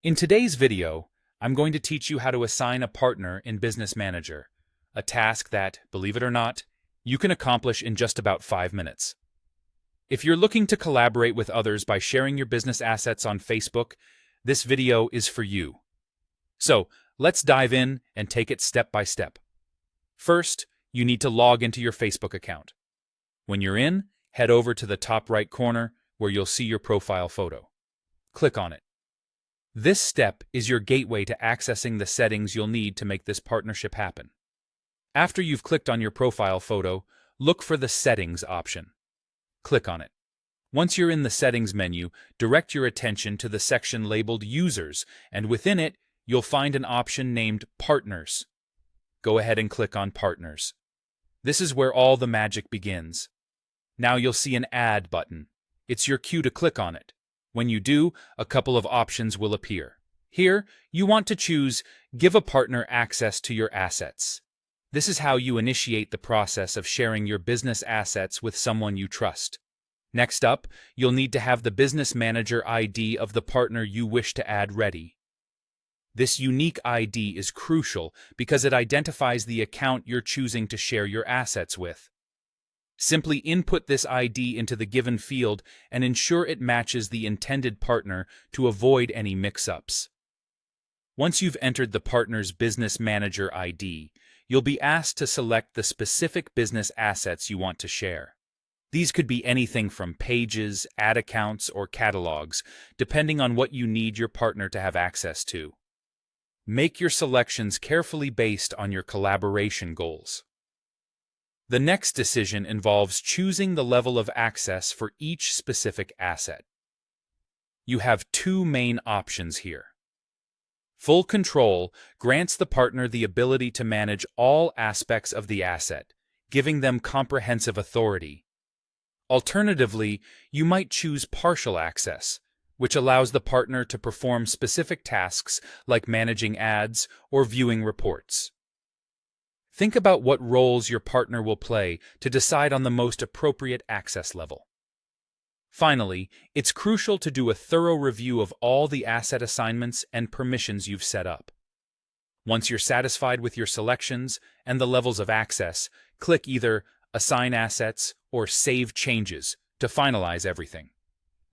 In today's video, I'm going to teach you how to assign a partner in Business Manager, a task that, believe it or not, you can accomplish in just about 5 minutes. If you're looking to collaborate with others by sharing your business assets on Facebook, this video is for you. So, let's dive in and take it step by step. First, you need to log into your Facebook account. When you're in, head over to the top right corner where you'll see your profile photo. Click on it. This step is your gateway to accessing the settings you'll need to make this partnership happen. After you've clicked on your profile photo, look for the Settings option. Click on it. Once you're in the Settings menu, direct your attention to the section labeled Users, and within it, you'll find an option named Partners. Go ahead and click on Partners. This is where all the magic begins. Now you'll see an Add button. It's your cue to click on it. When you do, a couple of options will appear. Here, you want to choose Give a partner access to your assets. This is how you initiate the process of sharing your business assets with someone you trust. Next up, you'll need to have the Business Manager ID of the partner you wish to add ready. This unique ID is crucial because it identifies the account you're choosing to share your assets with. Simply input this ID into the given field and ensure it matches the intended partner to avoid any mix-ups. Once you've entered the partner's Business Manager ID, you'll be asked to select the specific business assets you want to share. These could be anything from pages, ad accounts, or catalogs, depending on what you need your partner to have access to. Make your selections carefully based on your collaboration goals. The next decision involves choosing the level of access for each specific asset. You have two main options here. Full control grants the partner the ability to manage all aspects of the asset, giving them comprehensive authority. Alternatively, you might choose partial access, which allows the partner to perform specific tasks like managing ads or viewing reports. Think about what roles your partner will play to decide on the most appropriate access level. Finally, it's crucial to do a thorough review of all the asset assignments and permissions you've set up. Once you're satisfied with your selections and the levels of access, click either Assign Assets or Save Changes to finalize everything.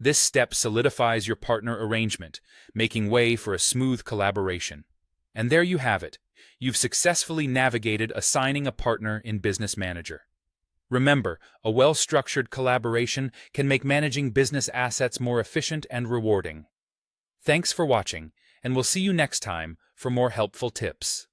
This step solidifies your partner arrangement, making way for a smooth collaboration. And there you have it. You've successfully navigated assigning a partner in Business Manager. Remember, a well-structured collaboration can make managing business assets more efficient and rewarding. Thanks for watching, and we'll see you next time for more helpful tips.